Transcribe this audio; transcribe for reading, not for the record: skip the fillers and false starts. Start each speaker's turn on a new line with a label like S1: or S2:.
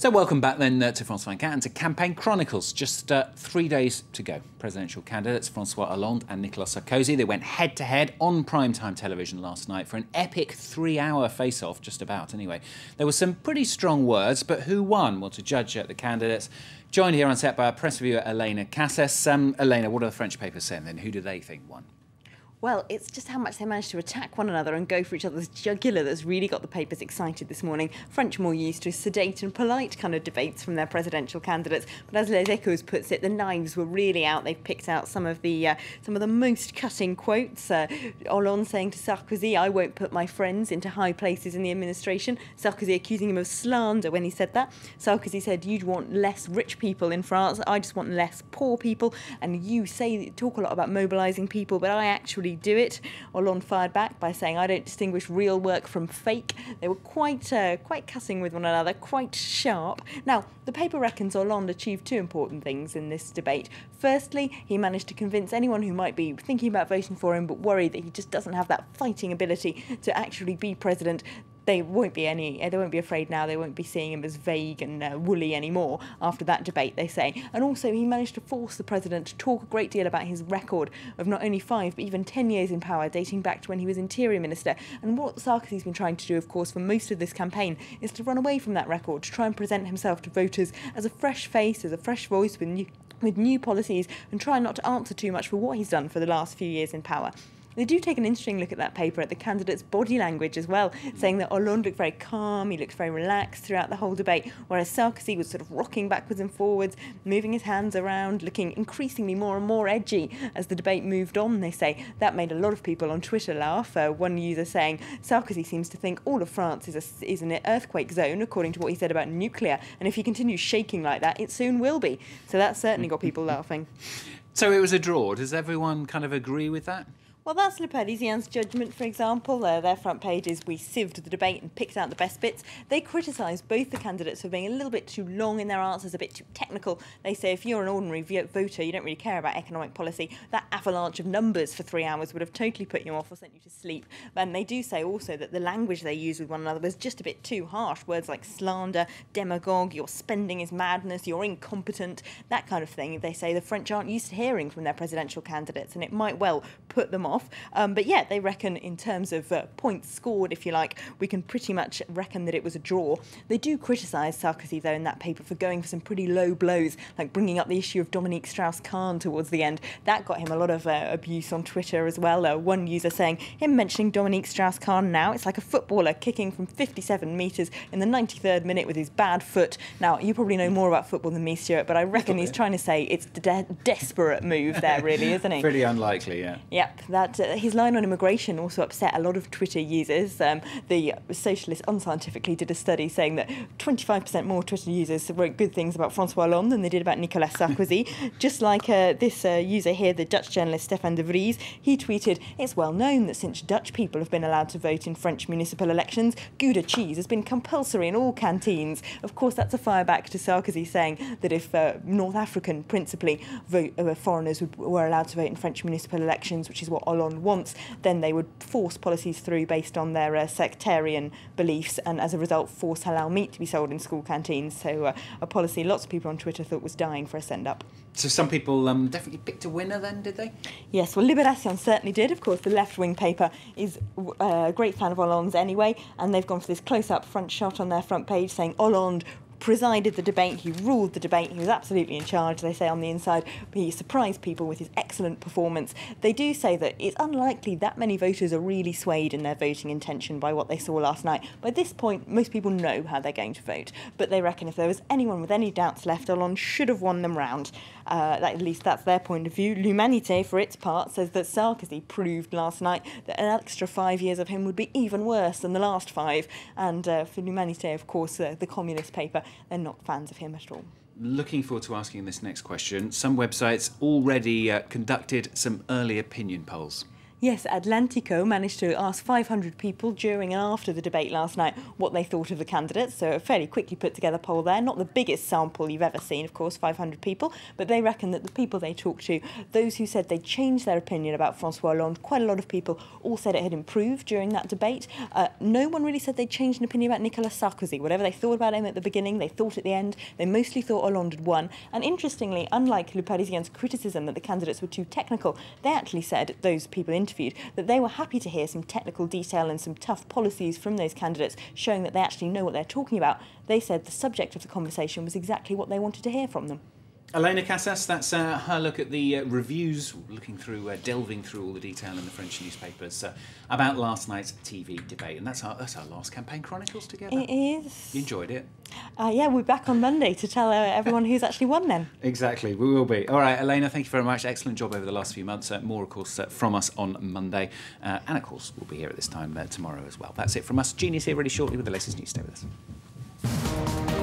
S1: So welcome back then to Francois Vinquin and to Campaign Chronicles. Just 3 days to go. Presidential candidates Francois Hollande and Nicolas Sarkozy, they went head-to-head on primetime television last night for an epic 3-hour face-off, just about anyway. There were some pretty strong words, but who won? Well, to judge the candidates, joined here on set by our press reviewer Elena Casas. Elena, what are the French papers saying then? Who do they think won?
S2: Well, it's just how much they managed to attack one another and go for each other's jugular that's really got the papers excited this morning. French more used to sedate and polite kind of debates from their presidential candidates, but as Les Echos puts it, the knives were really out. They've picked out some of the most cutting quotes. Hollande saying to Sarkozy, "I won't put my friends into high places in the administration." Sarkozy accusing him of slander when he said that. Sarkozy said, "You'd want less rich people in France. I just want less poor people. And you talk a lot about mobilising people, but I actually do it." Hollande fired back by saying, "I don't distinguish real work from fake." They were quite cussing with one another, quite sharp. Now, the paper reckons Hollande achieved two important things in this debate. Firstly, he managed to convince anyone who might be thinking about voting for him but worried that he just doesn't have that fighting ability to actually be president. They won't be afraid now. They won't be seeing him as vague and woolly anymore after that debate, they say. And also, he managed to force the president to talk a great deal about his record of not only 5 but even 10 years in power, dating back to when he was interior minister. And what Sarkozy's been trying to do, of course, for most of this campaign is to run away from that record, to try and present himself to voters as a fresh face, as a fresh voice with new policies, and try not to answer too much for what he's done for the last few years in power. They do take an interesting look at that paper, at the candidate's body language as well, saying that Hollande looked very calm, he looked very relaxed throughout the whole debate, whereas Sarkozy was sort of rocking backwards and forwards, moving his hands around, looking increasingly more and more edgy as the debate moved on, they say. That made a lot of people on Twitter laugh. One user saying, "Sarkozy seems to think all of France is an earthquake zone, according to what he said about nuclear, and if he continues shaking like that, it soon will be." So that certainly got people laughing.
S1: So it was a draw. Does everyone kind of agree with that?
S2: Well, that's Le Parisien's judgment, for example. Their front page is, "We sieved the debate and picked out the best bits." They criticise both the candidates for being a little bit too long in their answers, a bit too technical. They say if you're an ordinary voter, you don't really care about economic policy, that avalanche of numbers for 3 hours would have totally put you off or sent you to sleep. And they do say also that the language they use with one another was just a bit too harsh. Words like slander, demagogue, your spending is madness, you're incompetent, that kind of thing. They say the French aren't used to hearing from their presidential candidates, and it might well put them off. But yeah, they reckon in terms of points scored, if you like, we can pretty much reckon that it was a draw. They do criticise Sarkozy, though, in that paper for going for some pretty low blows, like bringing up the issue of Dominique Strauss-Kahn towards the end. That got him a lot of abuse on Twitter as well. One user saying, him mentioning Dominique Strauss-Kahn now, it's like a footballer kicking from 57 metres in the 93rd minute with his bad foot. Now, you probably know more about football than me, Stuart, but I reckon he's trying to say it's the desperate move there, really, isn't he?
S1: Pretty unlikely, yeah.
S2: Yep, his line on immigration also upset a lot of Twitter users. The Socialists unscientifically did a study saying that 25% more Twitter users wrote good things about Francois Hollande than they did about Nicolas Sarkozy. Just like this user here, the Dutch journalist Stefan de Vries, he tweeted, "It's well known that since Dutch people have been allowed to vote in French municipal elections, Gouda cheese has been compulsory in all canteens." Of course, that's a fireback to Sarkozy saying that if North African, principally, foreigners were allowed to vote in French municipal elections, which is what Hollande wants, then they would force policies through based on their sectarian beliefs, and as a result force halal meat to be sold in school canteens. So a policy lots of people on Twitter thought was dying for a send-up.
S1: So some people definitely picked a winner then, did they?
S2: Yes, well, Libération certainly did. Of course, the left-wing paper is a great fan of Hollande's anyway, and they've gone for this close-up front shot on their front page saying Hollande presided the debate, he ruled the debate, he was absolutely in charge, they say on the inside. He surprised people with his excellent performance. They do say that it's unlikely that many voters are really swayed in their voting intention by what they saw last night. By this point, most people know how they're going to vote, but they reckon if there was anyone with any doubts left, Hollande should have won them round. At least that's their point of view. L'Humanité, for its part, says that Sarkozy proved last night that an extra 5 years of him would be even worse than the last 5. And for L'Humanité, of course, the communist paper, they're not fans of him at all.
S1: Looking forward to asking this next question. Some websites already conducted some early opinion polls.
S2: Yes, Atlantico managed to ask 500 people during and after the debate last night what they thought of the candidates, so a fairly quickly put together poll there. Not the biggest sample you've ever seen, of course, 500 people, but they reckon that the people they talked to, those who said they'd changed their opinion about François Hollande, quite a lot of people all said it had improved during that debate. No one really said they'd changed an opinion about Nicolas Sarkozy. Whatever they thought about him at the beginning, they thought at the end. They mostly thought Hollande had won. And interestingly, unlike Le Parisien's criticism that the candidates were too technical, they actually said, those people interviewed, that they were happy to hear some technical detail and some tough policies from those candidates, showing that they actually know what they're talking about. They said the subject of the conversation was exactly what they wanted to hear from them.
S1: Elena Casas, that's her look at the reviews, looking through, delving through all the detail in the French newspapers about last night's TV debate. And that's our last Campaign Chronicles together.
S2: It is.
S1: You enjoyed it?
S2: Yeah, we're back on Monday to tell everyone who's actually won then.
S1: Exactly, we will be. All right, Elena, thank you very much. Excellent job over the last few months. More, of course, from us on Monday. And, of course, we'll be here at this time tomorrow as well. That's it from us. Genius here really shortly with the latest news. Stay with us.